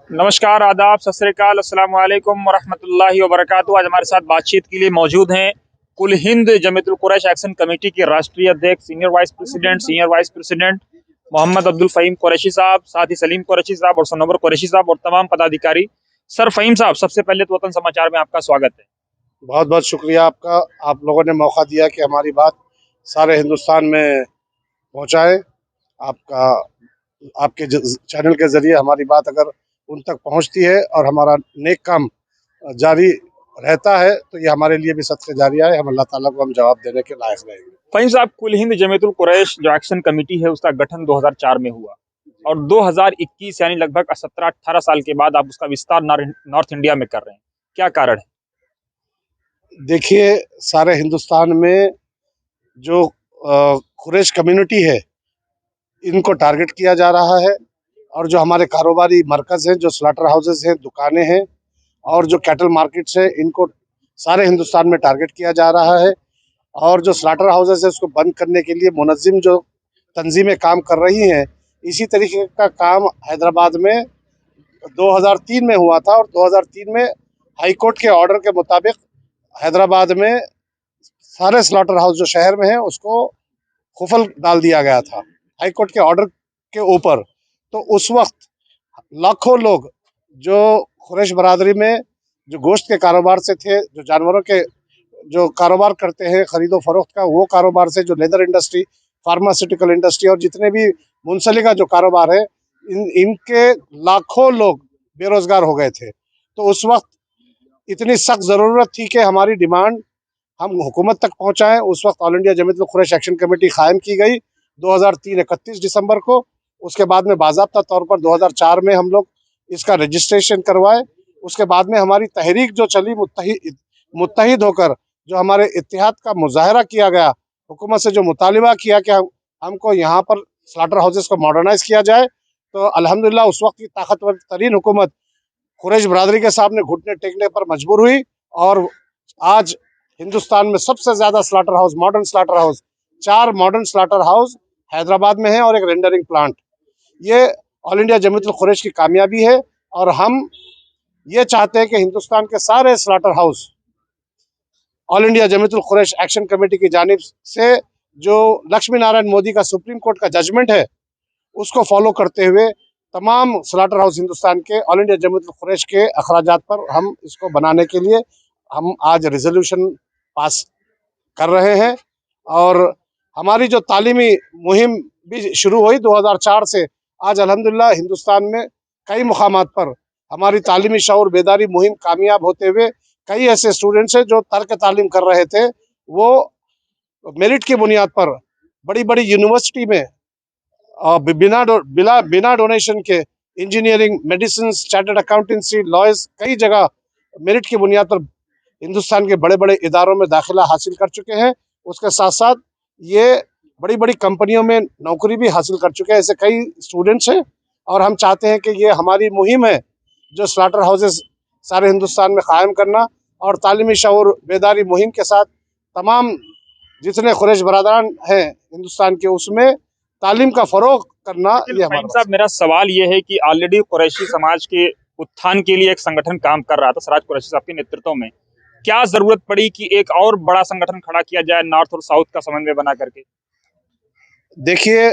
नमस्कार, आदाब, सत श्री अकाल, अस्सलाम वालेकुम वरहमतुल्लाहि वबरकातुहू। आज हमारे साथ बातचीत के लिए मौजूद हैं कुल हिंद जमीयतुल कुरैश एक्शन कमेटी के राष्ट्रीय अध्यक्ष, senior vice president Mohammad Abdul Fahim Qureshi साहब, साथ ही सलीम कुरैशी साहब और सनोवर कुरैशी साहब और तमाम पदाधिकारी। सर फ़हीम साहब, सबसे पहले तो वतन समाचार में आपका स्वागत है। बहुत बहुत शुक्रिया आपका। आप लोगों ने मौका दिया कि हमारी बात सारे हिंदुस्तान में पहुंचाए। आपका आपके चैनल के ज़रिए हमारी बात अगर उन तक पहुंचती है और हमारा नेक काम जारी रहता है तो ये हमारे लिए भी सदक़े जारिया है। हम अल्लाह ताला को हम जवाब देने के लायक रहेंगे। फ़हीम साहब, कुल हिंद जमीयतुल कुरैश जो एक्शन कमेटी है उसका गठन 2004 में हुआ और 2021 यानी लगभग 17-18 साल के बाद आप उसका विस्तार नॉर्थ इंडिया में कर रहे हैं। क्या कारण है? देखिए, सारे हिंदुस्तान में जो कुरैश कम्युनिटी है इनको टारगेट किया जा रहा है और जो हमारे कारोबारी मरकज़ हैं, जो स्लॉटर हाउसेस हैं, दुकानें हैं और जो कैटल मार्केट्स हैं, इनको सारे हिंदुस्तान में टारगेट किया जा रहा है। और जो स्लॉटर हाउसेस है उसको बंद करने के लिए मुनज़्ज़िम जो तंजीमें काम कर रही हैं, इसी तरीके का काम हैदराबाद में 2003 में हुआ था और 2003 में हाई कोर्ट के ऑर्डर के मुताबिक हैदराबाद में सारे स्लॉटर हाउस जो शहर में हैं उसको खुफल डाल दिया गया था हाई कोर्ट के ऑर्डर के ऊपर। तो उस वक्त लाखों लोग जो कुरैश बरादरी में जो गोश्त के कारोबार से थे, जो जानवरों के जो कारोबार करते हैं खरीदो फरोख्त का, वो कारोबार से, जो लेदर इंडस्ट्री, फार्मास्यूटिकल इंडस्ट्री और जितने भी मुंसलिका जो कारोबार है, इनके लाखों लोग बेरोजगार हो गए थे। तो उस वक्त इतनी सख्त ज़रूरत थी कि हमारी डिमांड हम हुकूमत तक पहुँचाएँ। उस वक्त all India Jamiatul Quraish action committee कायम की गई 2003 31 दिसंबर को। उसके बाद में बाज़ाब्ता तौर पर 2004 में हम लोग इसका रजिस्ट्रेशन करवाए। उसके बाद में हमारी तहरीक जो चली, मुत्तहिद होकर जो हमारे इत्तेहाद का मुजाहरा किया गया, हुकूमत से जो मुतालिबा किया कि हमको यहाँ पर स्लॉटर हाउसेस को मॉडर्नाइज किया जाए, तो अल्हम्दुलिल्लाह उस वक्त की ताकतवर तरीन हुकूमत कुरैश बरादरी के सामने घुटने टेकने पर मजबूर हुई और आज हिंदुस्तान में सबसे ज़्यादा slaughter house, modern slaughter house, 4 modern slaughter house Hyderabad में है और एक रेंडरिंग प्लांट। ये ऑल इंडिया जमीयतुल कुरैश की कामयाबी है और हम ये चाहते हैं कि हिंदुस्तान के सारे slaughter house all India Jamiatul Quraish action committee की जानिब से जो लक्ष्मी नारायण मोदी का सुप्रीम कोर्ट का जजमेंट है उसको फॉलो करते हुए तमाम स्लॉटर हाउस हिंदुस्तान के ऑल इंडिया जमीयतुल कुरैश के अखराजात पर हम इसको बनाने के लिए हम आज रेजोल्यूशन पास कर रहे हैं। और हमारी जो तालीमी मुहिम भी शुरू हुई 2004 से, आज अल्हम्दुलिल्लाह हिंदुस्तान में कई मुकामात पर हमारी तालीमी शऊर बेदारी मुहिम कामयाब होते हुए कई ऐसे स्टूडेंट्स हैं जो तर्क तालीम कर रहे थे, वो मेरिट की बुनियाद पर बड़ी बड़ी यूनिवर्सिटी में बिना डोनेशन के engineering, medicine, chartered accountancy, lawyers, कई जगह मेरिट की बुनियाद पर हिंदुस्तान के बड़े बड़े इदारों में दाखिला हासिल कर चुके हैं। उसके साथ साथ ये बड़ी बड़ी कंपनियों में नौकरी भी हासिल कर चुके हैं। ऐसे कई स्टूडेंट्स हैं और हम चाहते हैं कि ये हमारी मुहिम है जो स्लॉटर हाउसेस सारे हिंदुस्तान में कायम करना और तालीमी शऊर बेदारी मुहिम के साथ तमाम जितने कुरैश बरादरान हैं हिंदुस्तान के, उसमें तालीम का फ़रोग करना। ये फ़हीम साहब, मेरा सवाल ये है कि ऑलरेडी कुरैशी समाज के उत्थान के लिए एक संगठन काम कर रहा था सराज कुरैशी साहब के नेतृत्व में। क्या जरूरत पड़ी कि एक और बड़ा संगठन खड़ा किया जाए नॉर्थ और साउथ का समन्वय बना करके? देखिए,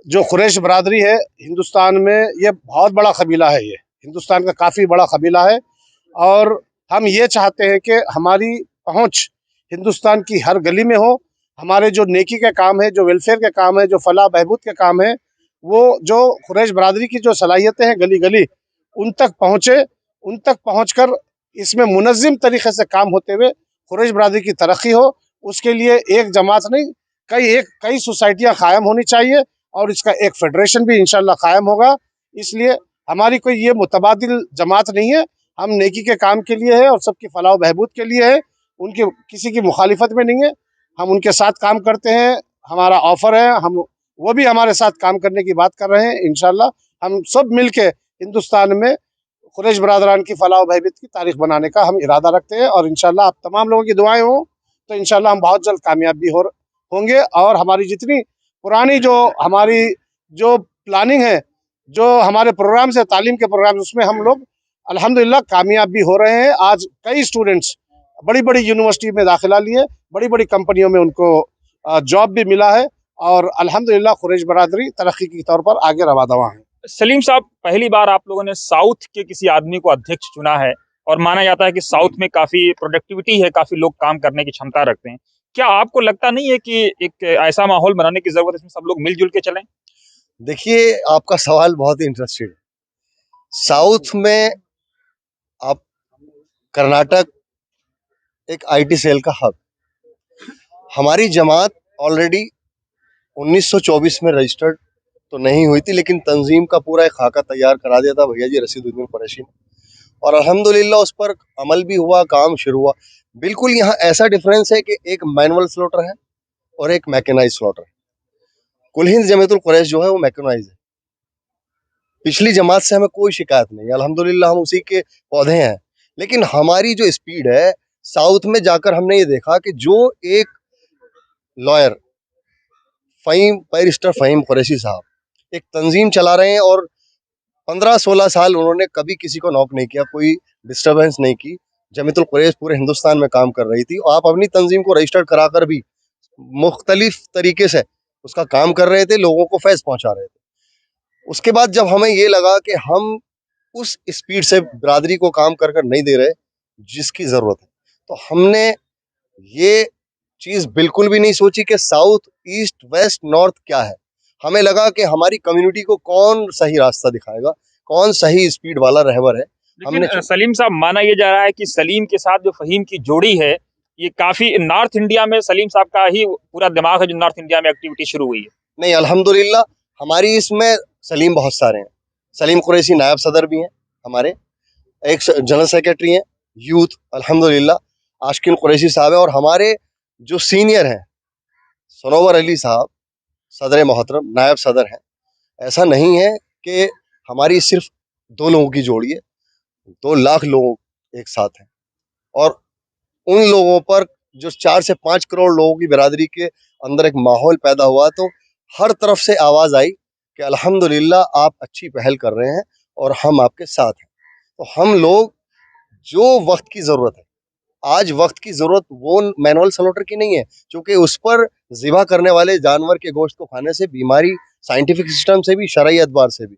जो कुरैश बरादरी है हिंदुस्तान में, ये बहुत बड़ा कबीला है। ये हिंदुस्तान का काफ़ी बड़ा कबीला है और हम ये चाहते हैं कि हमारी पहुँच हिंदुस्तान की हर गली में हो। हमारे जो नेकी के काम है, जो वेलफेयर के काम है, जो फलाह बहबूद के काम है, वो जो कुरैश बरादरी की जो सलाहियतें हैं गली गली उन तक पहुँचे। उन तक पहुँच कर इसमें मुनज़्ज़िम तरीक़े से काम होते हुए कुरैश बरादरी की तरक्की हो। उसके लिए एक जमात नहीं, कई सोसाइटियाँ कायम होनी चाहिए और इसका एक फेडरेशन भी इंशाल्लाह कायम होगा। इसलिए हमारी कोई ये मुतबादिल जमात नहीं है, हम नेकी के काम के लिए है और सबकी फलाह बहबूद के लिए है, उनकी किसी की मुखालिफत में नहीं है। हम उनके साथ काम करते हैं, हमारा ऑफ़र है, हम वो भी हमारे साथ काम करने की बात कर रहे हैं। इंशाल्लाह हम सब मिल के हिंदुस्तान में कुरैश बरादरान की फलाह बहबूद की तारीख बनाने का हम इरादा रखते हैं और इंशाल्लाह आप तमाम लोगों की दुआएं हों तो इंशाल्लाह हम बहुत जल्द कामयाब भी होंगे। और हमारी जितनी पुरानी जो हमारी जो प्लानिंग है जो हमारे प्रोग्राम्स है, तालीम के प्रोग्राम, उसमें हम लोग अल्हम्दुलिल्लाह कामयाब भी हो रहे हैं। आज कई स्टूडेंट्स बड़ी बड़ी यूनिवर्सिटी में दाखिला लिए, बड़ी बड़ी कंपनियों में उनको जॉब भी मिला है, और अल्हम्दुलिल्लाह कुरैश बरादरी तरक्की के तौर पर आगे रवा दवा है। सलीम साहब, पहली बार आप लोगों ने साउथ के किसी आदमी को अध्यक्ष चुना है और माना जाता है कि साउथ में काफी प्रोडक्टिविटी है, काफी लोग काम करने की क्षमता रखते हैं। क्या आपको लगता नहीं है कि एक ऐसा माहौल बनाने की जरूरत है इसमें सब लोग मिलजुल के चलें? देखिए, आपका सवाल बहुत ही इंटरेस्टिंग है। साउथ में आप कर्नाटक एक आईटी सेल का हब। हमारी जमात ऑलरेडी 1924 में रजिस्टर्ड तो नहीं हुई थी, लेकिन तंजीम का पूरा एक खाका तैयार करा दिया था भैया जी रशीदुद्दीन कुरैशी ने, और अल्हम्दुलिल्लाह उस पर अमल भी हुआ, काम शुरू हुआ। बिल्कुल यहाँ ऐसा डिफरेंस है कि एक मैनुअल स्लॉटर है और एक मैकेनाइज स्लॉटर है। कुल हिंद जमीयतुल कुरैश जो है वो मैकेनाइज है। पिछली जमात से हमें कोई शिकायत नहीं है, अल्हम्दुलिल्लाह हम उसी के पौधे हैं। लेकिन हमारी जो स्पीड है, साउथ में जाकर हमने ये देखा कि जो एक लॉयर बैरिस्टर फ़हीम कुरैशी साहब एक तंजीम चला रहे हैं, और 15-16 साल उन्होंने कभी किसी को नॉक नहीं किया, कोई डिस्टर्बेंस नहीं की। जमीयतुल कुरैश पूरे हिंदुस्तान में काम कर रही थी, और आप अपनी तंजीम को रजिस्टर्ड कराकर भी मुख्तलिफ तरीके से उसका काम कर रहे थे, लोगों को फैज़ पहुंचा रहे थे। उसके बाद जब हमें ये लगा कि हम उस स्पीड से बिरादरी को काम कर कर नहीं दे रहे जिसकी ज़रूरत है, तो हमने ये चीज़ बिल्कुल भी नहीं सोची कि साउथ, ईस्ट, वेस्ट, नॉर्थ क्या है। हमें लगा कि हमारी कम्युनिटी को कौन सही रास्ता दिखाएगा, कौन सही स्पीड वाला रहबर है। लेकिन सलीम साहब, माना ये जा रहा है कि सलीम के साथ जो फहीम की जोड़ी है, ये काफी नॉर्थ इंडिया में सलीम साहब का ही पूरा दिमाग है जो नॉर्थ इंडिया में एक्टिविटी शुरू हुई है। नहीं, अल्हम्दुलिल्लाह हमारी इसमें सलीम बहुत सारे हैं। सलीम कुरैशी नायब सदर भी हैं हमारे, एक जनरल सेक्रेटरी हैं यूथ, अल्हम्दुलिल्लाह आशिकिन कुरैशी साहब है, और हमारे जो सीनियर हैं सनोवर अली साहब सदर मोहतरम नायब सदर हैं। ऐसा नहीं है कि हमारी सिर्फ 2 लोगों की जोड़ी है, 2 लाख लोग एक साथ हैं, और उन लोगों पर जो 4 से 5 करोड़ लोगों की बिरादरी के अंदर एक माहौल पैदा हुआ, तो हर तरफ से आवाज़ आई कि अल्हम्दुलिल्लाह आप अच्छी पहल कर रहे हैं और हम आपके साथ हैं। तो हम लोग, जो वक्त की ज़रूरत है, आज वक्त की ज़रूरत वो मैनुअल स्लॉटर की नहीं है, क्योंकि उस पर ज़िबा करने वाले जानवर के गोश्त को खाने से बीमारी, साइंटिफिक सिस्टम से भी, शरई एतबार से भी,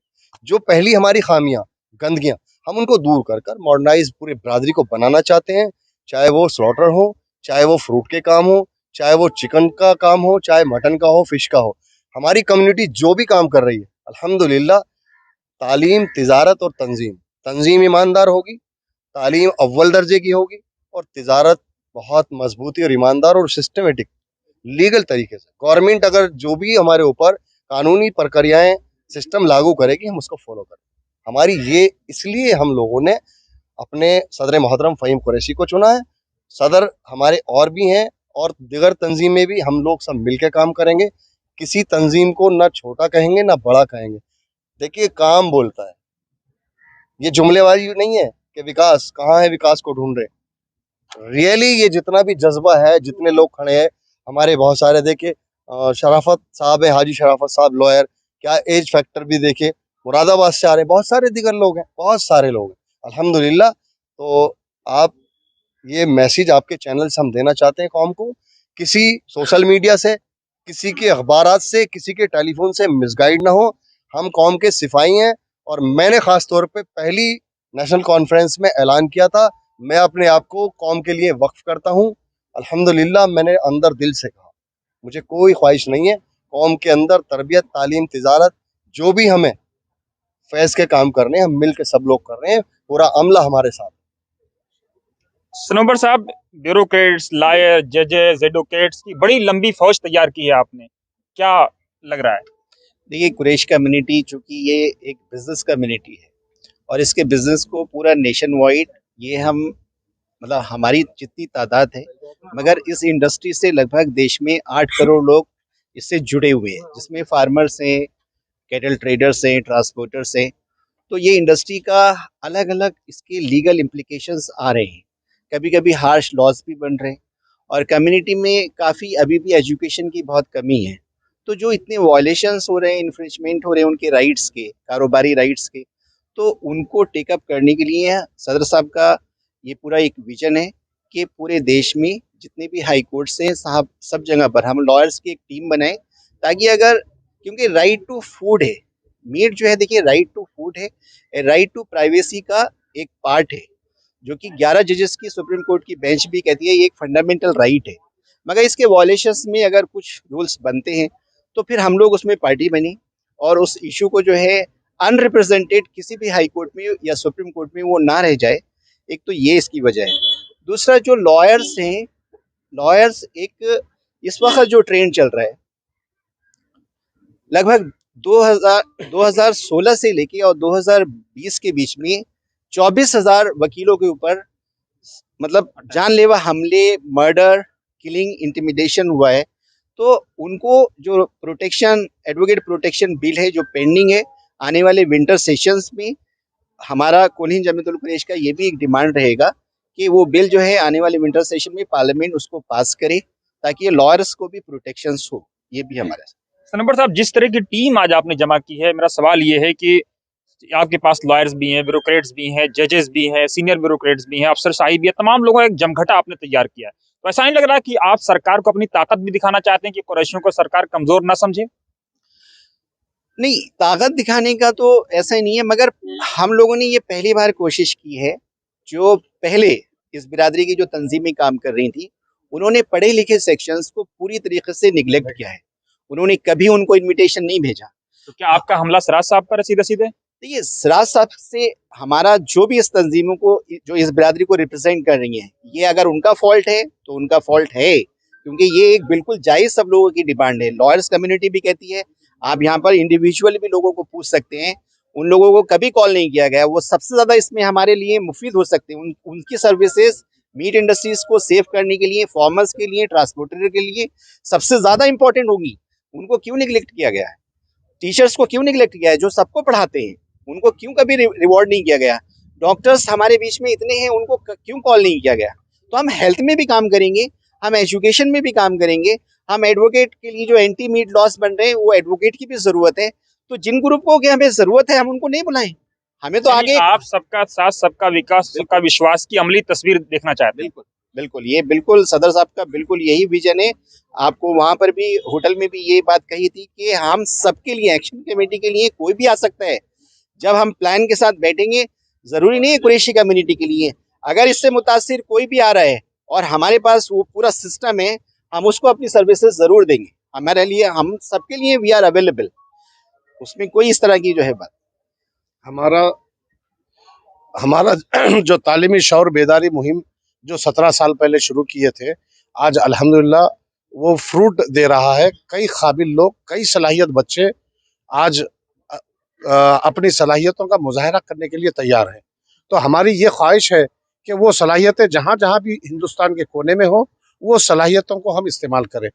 जो पहली हमारी खामियां, गंदगियां, हम उनको दूर कर कर मॉडर्नाइज पूरी बरादरी को बनाना चाहते हैं। चाहे वो स्लॉटर हो, चाहे वो फ्रूट के काम हो, चाहे वो चिकन का काम हो, चाहे मटन का हो, फिश का हो। हमारी कम्युनिटी जो भी काम कर रही है, अल्हम्दुलिल्लाह तालीम, तिजारत और तंजीम, तंजीम ईमानदार होगी, तालीम अव्वल दर्जे की होगी, और तिजारत बहुत मजबूती और ईमानदार और सिस्टमेटिक लीगल तरीके से। गवर्नमेंट अगर जो भी हमारे ऊपर कानूनी प्रक्रियाएं, सिस्टम लागू करेगी, हम उसको फॉलो करें। हमारी ये, इसलिए हम लोगों ने अपने सदर मोहतरम फ़हीम कुरैशी को चुना है। सदर हमारे और भी हैं, और दिगर तंजीम में भी हम लोग सब मिल के काम करेंगे। किसी तंजीम को ना छोटा कहेंगे ना बड़ा कहेंगे। देखिए, काम बोलता है, ये जुमलेबाजी नहीं है कि विकास कहाँ है, विकास को ढूंढ रहे। रियली ये जितना भी जज्बा है, जितने लोग खड़े हैं हमारे, बहुत सारे देखिए, शराफत साहब है, हाजी शराफत साहब लॉयर, क्या एज फैक्टर भी देखिए, मुरादाबाद से आ रहे हैं, बहुत सारे दिगर लोग हैं, बहुत सारे लोग हैं अल्हम्दुलिल्लाह। तो आप, ये मैसेज आपके चैनल से हम देना चाहते हैं कौम को, किसी सोशल मीडिया से, किसी के अखबारात से, किसी के टेलीफोन से मिसगाइड ना हो। हम कौम के सिपाही हैं, और मैंने ख़ास तौर पे पहली नेशनल कॉन्फ्रेंस में ऐलान किया था, मैं अपने आप को कौम के लिए वक्फ करता हूँ। अल्हम्दुलिल्लाह मैंने अंदर दिल से कहा, मुझे कोई ख्वाहिश नहीं है, कौम के अंदर तरबियत, तालीम, तिजारत, जो भी हमें फैज़ के काम करने हैं, हम मिल के सब लोग कर रहे हैं, पूरा अमला हमारे साथ। सनोबर साहब, ब्यूरोक्रेट्स, लायर, जजेस, एडवोकेट्स की बड़ी लंबी फौज तैयार की है आपने, क्या लग रहा है? देखिए, कुरैश कम्युनिटी चूँकि ये एक बिज़नेस कम्युनिटी है, और इसके बिज़नेस को पूरा नेशन वाइड, ये हम, मतलब हमारी जितनी तादाद है, मगर इस इंडस्ट्री से लगभग देश में 8 करोड़ लोग इससे जुड़े हुए हैं, जिसमें फार्मर्स हैं, कैटल ट्रेडर्स हैं, ट्रांसपोर्टर्स हैं। तो ये इंडस्ट्री का अलग अलग इसके लीगल इम्प्लीकेशंस आ रहे हैं, कभी कभी हार्श लॉज भी बन रहे हैं, और कम्युनिटी में काफ़ी अभी भी एजुकेशन की बहुत कमी है। तो जो इतने वॉयलेशंस हो रहे हैं, इन्फ्रिंचमेंट हो रहे हैं उनके राइट्स के, कारोबारी राइट्स के, तो उनको टेकअप करने के लिए सदर साहब का ये पूरा एक विजन है कि पूरे देश में जितने भी हाई कोर्ट्स हैं साहब, सब जगह पर हम लॉयर्स की एक टीम बनाएं, ताकि अगर, क्योंकि राइट टू फूड है, मीट जो है, देखिए राइट टू फूड है, राइट टू प्राइवेसी का एक पार्ट है, जो कि 11 जजेस की सुप्रीम कोर्ट की बेंच भी कहती है ये एक फंडामेंटल राइट है। मगर इसके वॉयलेशंस में अगर कुछ रूल्स बनते हैं तो फिर हम लोग उसमें पार्टी बनी और उस इशू को जो है अनरिप्रेजेंटेड किसी भी हाई कोर्ट में या सुप्रीम कोर्ट में वो ना रह जाए। एक तो ये इसकी वजह है। दूसरा, जो लॉयर्स हैं, लॉयर्स एक इस वक्त जो ट्रेंड चल रहा है, लगभग 2016 से लेके और 2020 के बीच में 24,000 वकीलों के ऊपर मतलब जानलेवा हमले, मर्डर, किलिंग, इंटिमिडेशन हुआ है। तो उनको जो प्रोटेक्शन, एडवोकेट प्रोटेक्शन बिल है जो पेंडिंग है, आने वाले विंटर सेशंस में हमारा कुल हिंद जमीयतुल कुरैश का ये भी एक डिमांड रहेगा कि वो बिल जो है आने वाले विंटर सेशन में पार्लियामेंट उसको पास करे, ताकि ये लॉयर्स को भी प्रोटेक्शंस हो। ये भी हमारा। सनबर साहब, जिस तरह की टीम आज आपने जमा की है, मेरा सवाल ये है कि आपके पास लॉयर्स भी हैं, ब्यूरोक्रेट्स भी हैं, जजेस भी हैं, सीनियर ब्यूरोक्रेट्स भी हैं, अफसरशाही भी है, तमाम लोगों का एक जमघटा आपने तैयार किया है। तो ऐसा नहीं लग रहा कि आप सरकार को अपनी ताकत भी दिखाना चाहते हैं कि कुरैशियों को सरकार कमजोर ना समझे? नहीं, ताकत दिखाने का तो ऐसा ही नहीं है, मगर हम लोगों ने ये पहली बार कोशिश की है। जो पहले इस बिरादरी की जो तंजीमें काम कर रही थी, उन्होंने पढ़े लिखे सेक्शंस को पूरी तरीके से निगलेक्ट किया है। उन्होंने कभी उनको इनविटेशन नहीं भेजा। तो क्या आपका हमला सिराज साहब पर है सीधे सीधे? देखिए, सिराज साहब से हमारा जो भी इस तंजीमों को, जो इस बिरादरी को रिप्रेजेंट कर रही है, ये अगर उनका फॉल्ट है तो उनका फॉल्ट है, क्योंकि ये एक बिल्कुल जायज सब लोगों की डिमांड है। लॉयर्स कम्युनिटी भी कहती है, आप यहाँ पर इंडिविजुअल भी लोगों को पूछ सकते हैं, उन लोगों को कभी कॉल नहीं किया गया। वो सबसे ज्यादा इसमें हमारे लिए मुफीद हो सकते हैं। उनकी सर्विसेज मीट इंडस्ट्रीज को सेव करने के लिए, फार्मर्स के लिए, ट्रांसपोर्टर के लिए सबसे ज्यादा इंपॉर्टेंट होगी। उनको क्यों निगलेक्ट किया गया है? टीचर्स को क्यों निगलेक्ट किया है, जो सबको पढ़ाते हैं? उनको क्यों कभी रिवॉर्ड नहीं किया गया? डॉक्टर्स हमारे बीच में इतने हैं, उनको क्यों कॉल नहीं किया गया? तो हम हेल्थ में भी काम करेंगे, हम एजुकेशन में भी काम करेंगे, हम एडवोकेट के लिए जो एंटी मीट लॉस बन रहे हैं, वो एडवोकेट की भी जरूरत है। तो जिन ग्रुपों की हमें जरूरत है, हम उनको नहीं बुलाएं। हमें तो आगे आप सबका साथ, सबका विकास, सबका विश्वास की अमली तस्वीर देखना चाहते हैं। बिल्कुल बिल्कुल, ये बिल्कुल सदर साहब का बिल्कुल यही विजन है। आपको वहां पर भी, होटल में भी ये बात कही थी कि हम सबके लिए, एक्शन कमेटी के लिए कोई भी आ सकता है। जब हम प्लान के साथ बैठेंगे, जरूरी नहीं है कुरैशी कम्युनिटी के लिए, अगर इससे मुतासिर कोई भी आ रहा है और हमारे पास वो पूरा सिस्टम है, हम उसको अपनी सर्विसेज जरूर देंगे। हमारे लिए, हम सबके लिए वी आर अवेलेबल, उसमें कोई इस तरह की जो है बात। हमारा हमारा जो तालीमी शौर बेदारी मुहिम जो 17 साल पहले शुरू किए थे, आज अल्हम्दुलिल्लाह वो फ्रूट दे रहा है। कई काबिल लोग, कई सलाहियत बच्चे आज अपनी सलाहियतों का मुजाहरा करने के लिए तैयार हैं। तो हमारी ये ख्वाहिश है कि वो सलाहियतें जहाँ जहाँ भी हिंदुस्तान के कोने में हो, वो सलाहियतों को हम इस्तेमाल करें।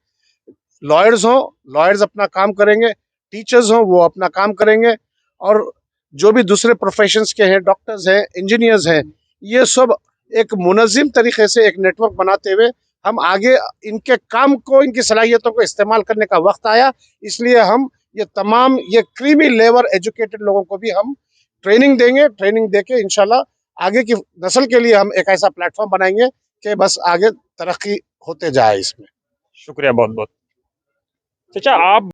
लॉयर्स हों, लॉयर्स अपना काम करेंगे, टीचर्स हों, वो अपना काम करेंगे, और जो भी दूसरे प्रोफेशंस के हैं, डॉक्टर्स हैं, इंजीनियर्स हैं, ये सब एक मुनज़्ज़म तरीके से एक नेटवर्क बनाते हुए हम आगे इनके काम को, इनकी सलाहियतों को इस्तेमाल करने का वक्त आया। इसलिए हम ये तमाम ये क्रीमी लेवर एजुकेटेड लोगों को भी हम ट्रेनिंग देंगे। ट्रेनिंग देके इंशाल्लाह आगे की नस्ल के लिए हम एक ऐसा प्लेटफॉर्म बनाएंगे कि बस आगे तरक्की होते जाए इसमें। शुक्रिया बहुत बहुत। चाचा, आप